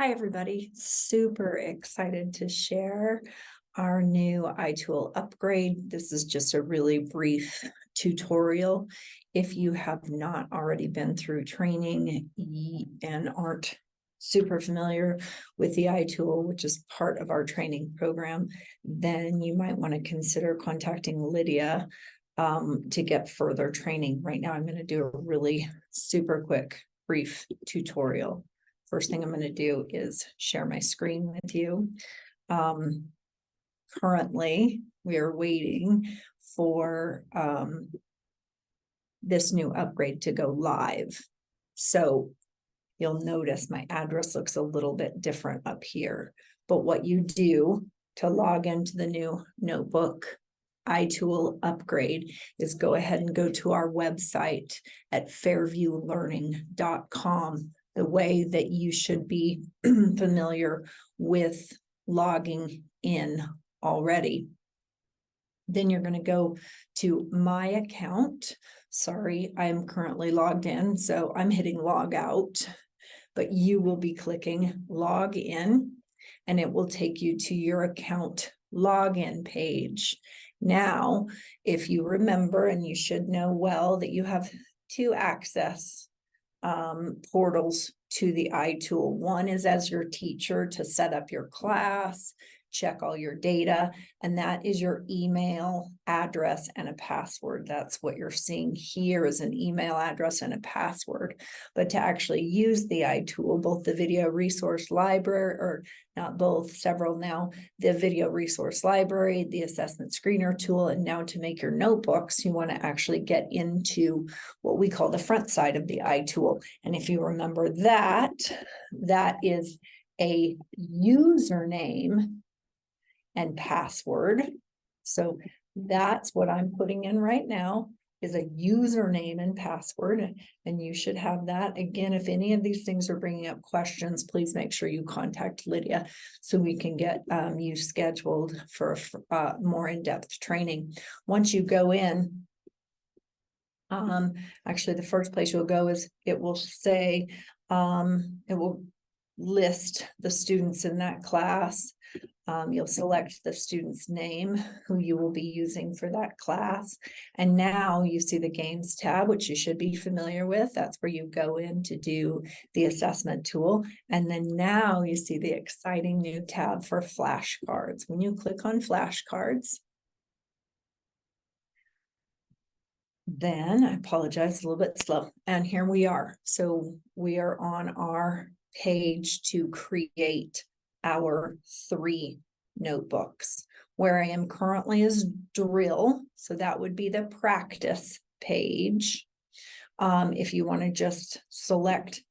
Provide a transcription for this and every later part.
Hi, everybody. Super excited to share our new iTool upgrade. This is just a really brief tutorial. If you have not already been through training and aren't super familiar with the iTool, which is part of our training program, then you might want to consider contacting Lydia to get further training. Right now, I'm going to do a really super quick, brief tutorial. First thing I'm going to do is share my screen with you. Currently, we are waiting for this new upgrade to go live. So you'll notice my address looks a little bit different up here. But what you do to log into the new notebook iTool upgrade is go ahead and go to our website at fairviewlearning.com. The way that you should be familiar with logging in already. Then you're going to go to my account. Sorry, I'm currently logged in, so I'm hitting log out, but you will be clicking log in and it will take you to your account login page. Now, if you remember, and you should know well, that you have two access portals to the iTool. One is as your teacher to set up your class, check all your data, and that is your email address and a password. That's what you're seeing here is an email address and a password. But to actually use the iTool, both the video resource library, or not both, several now, the video resource library, the assessment screener tool, and now to make your notebooks, you want to actually get into what we call the front side of the iTool. And if you remember that is a username and password. So that's what I'm putting in right now is a username and password, and you should have that. Again, if any of these things are bringing up questions, please make sure you contact Lydia so we can get you scheduled for more in-depth training. Once you go in, actually the first place you'll go is it will say, it will list the students in that class. You'll select the student's name, who you will be using for that class. And now you see the games tab, which you should be familiar with. That's where you go in to do the assessment tool. And then now you see the exciting new tab for flashcards. When you click on flashcards, then I apologize, a little bit slow. And here we are. So we are on our page to create our 3 notebooks. Where I am currently is drill. So that would be the practice page. If you want to just select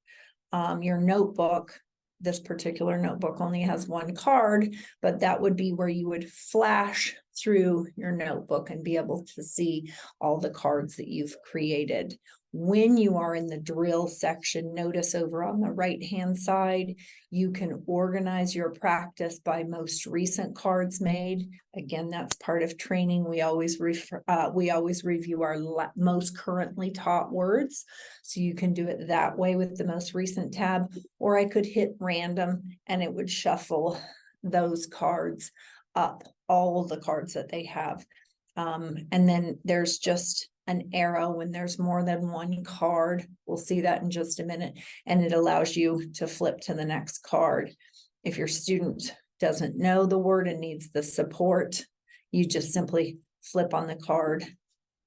your notebook, this particular notebook only has 1 card, but that would be where you would flash through your notebook and be able to see all the cards that you've created. When you are in the drill section, notice over on the right-hand side, you can organize your practice by most recent cards made. Again, that's part of training. We always review our most currently taught words. So you can do it that way with the most recent tab, or I could hit random and it would shuffle those cards up, all the cards that they have. And then there's just an arrow when there's more than 1 card. We'll see that in just a minute. And it allows you to flip to the next card. If your student doesn't know the word and needs the support, you just simply flip on the card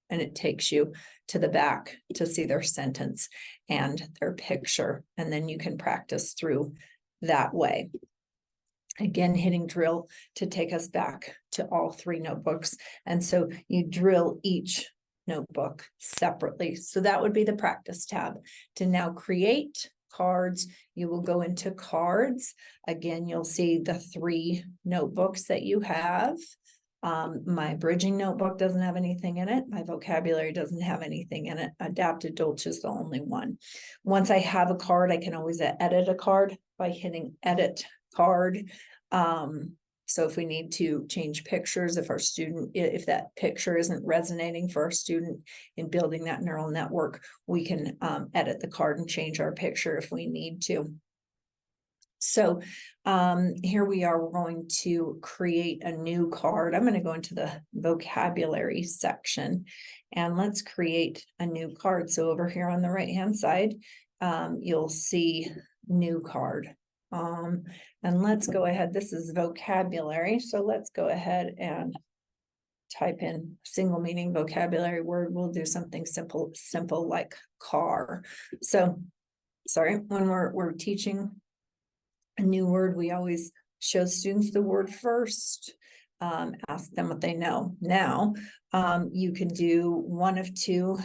and it takes you to the back to see their sentence and their picture. And then you can practice through that way. Again, hitting drill to take us back to all 3 notebooks. And so you drill each notebook separately. So that would be the practice tab. To now create cards, you will go into cards. Again, you'll see the 3 notebooks that you have. My bridging notebook doesn't have anything in it. My vocabulary doesn't have anything in it. Adapted Dolce is the only one. Once I have a card, I can always edit a card by hitting edit card. So if we need to change pictures, if that picture isn't resonating for our student in building that neural network, we can edit the card and change our picture if we need to. So here we are, we're going to create a new card. I'm going to go into the vocabulary section and let's create a new card. So over here on the right hand side, you'll see new card. And let's go ahead. This is vocabulary. So let's go ahead and type in single meaning vocabulary word. We'll do something simple like car. So sorry, when we're teaching a new word, we always show students the word first, ask them what they know. Now, you can do one of two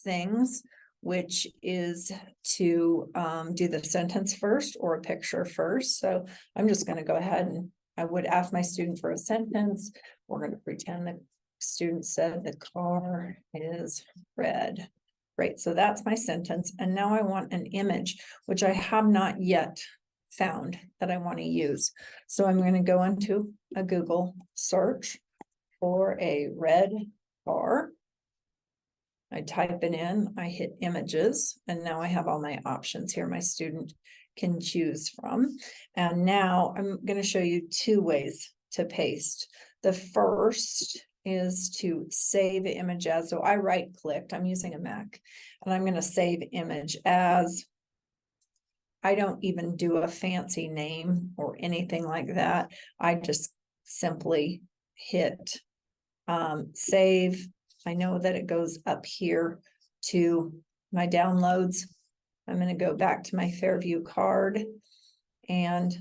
things, which is to do the sentence first or a picture first. So I'm just going to go ahead and I would ask my student for a sentence. We're going to pretend the student said the car is red. Great, so that's my sentence. And now I want an image, which I have not yet found that I want to use. So I'm going to go into a Google search for a red car. I type it in, I hit images, and now I have all my options here my student can choose from. And now I'm going to show you two ways to paste. The first is to save image as, so I right clicked, I'm using a Mac, and I'm going to save image as. I don't even do a fancy name or anything like that. I just simply hit save. I know that it goes up here to my downloads. I'm going to go back to my Fairview card, and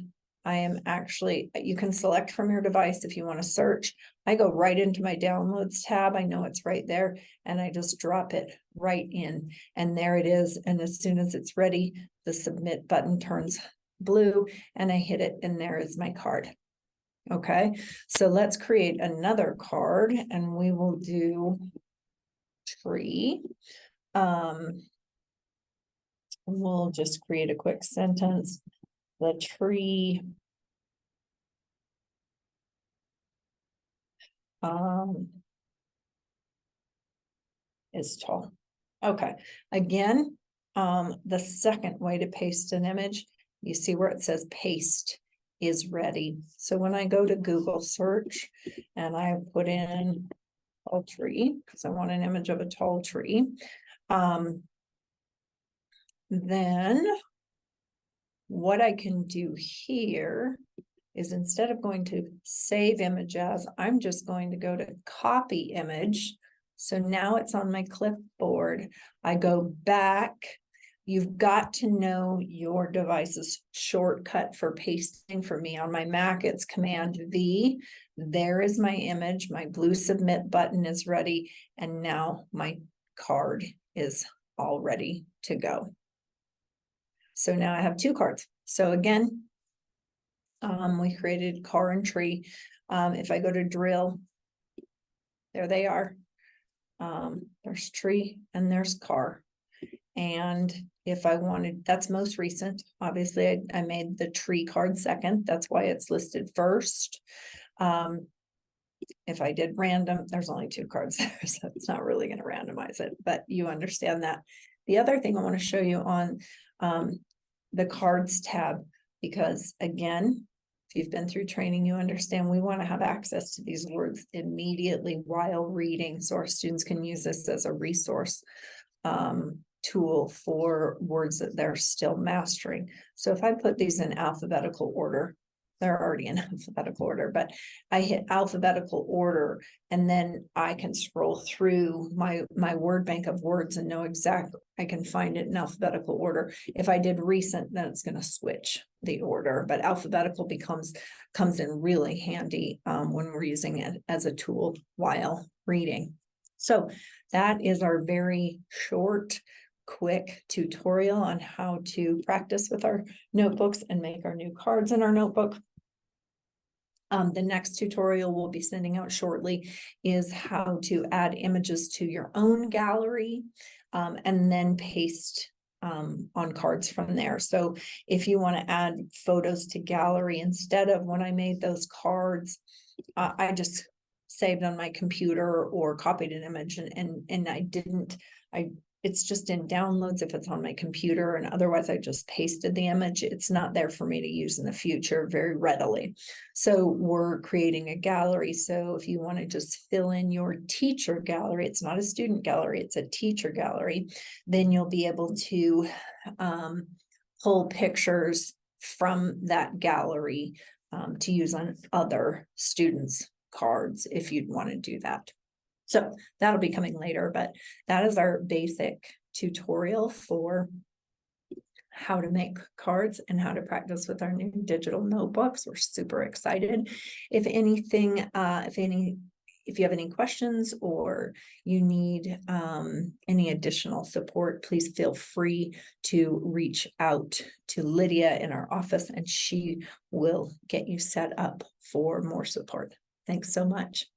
I am actually, you can select from your device if you want to search. I go right into my downloads tab. I know it's right there, and I just drop it right in, and there it is. And as soon as it's ready, the submit button turns blue and I hit it, and there is my card. Okay, so let's create another card, and we will do tree. We'll just create a quick sentence. The tree is tall. Okay, again, the second way to paste an image, you see where it says paste is ready. So when I go to Google search and I put in tall tree, because I want an image of a tall tree, then what I can do here is instead of going to save image as, I'm just going to go to copy image. So now it's on my clipboard. I go back. You've got to know your device's shortcut for pasting. For me on my Mac, it's Command V. There is my image. My blue submit button is ready. And now my card is all ready to go. So now I have two cards. So again, we created car and tree. If I go to drill, there they are. There's tree and there's car. And if I wanted, that's most recent. Obviously, I made the tree card second. That's why it's listed first. If I did random, there's only two cards there, so it's not really going to randomize it, but you understand that. The other thing I want to show you on the cards tab, because again, if you've been through training, you understand we want to have access to these words immediately while reading, so our students can use this as a resource tool for words that they're still mastering. So if I put these in alphabetical order, they're already in alphabetical order, but I hit alphabetical order, and then I can scroll through my word bank of words and know exactly, I can find it in alphabetical order. If I did recent, then it's going to switch the order, but alphabetical comes in really handy when we're using it as a tool while reading. So that is our very short, quick tutorial on how to practice with our notebooks and make our new cards in our notebook. The next tutorial we'll be sending out shortly is how to add images to your own gallery and then paste on cards from there. So if you want to add photos to gallery, instead of when I made those cards, I just saved on my computer or copied an image and I it's just in downloads if it's on my computer, and otherwise I just pasted the image. It's not there for me to use in the future very readily. So we're creating a gallery. So if you want to just fill in your teacher gallery, it's not a student gallery, it's a teacher gallery, then you'll be able to pull pictures from that gallery to use on other students' cards if you'd want to do that. So that'll be coming later, but that is our basic tutorial for how to make cards and how to practice with our new digital notebooks. We're super excited. If anything, if you have any questions or you need any additional support, please feel free to reach out to Lydia in our office, and she will get you set up for more support. Thanks so much.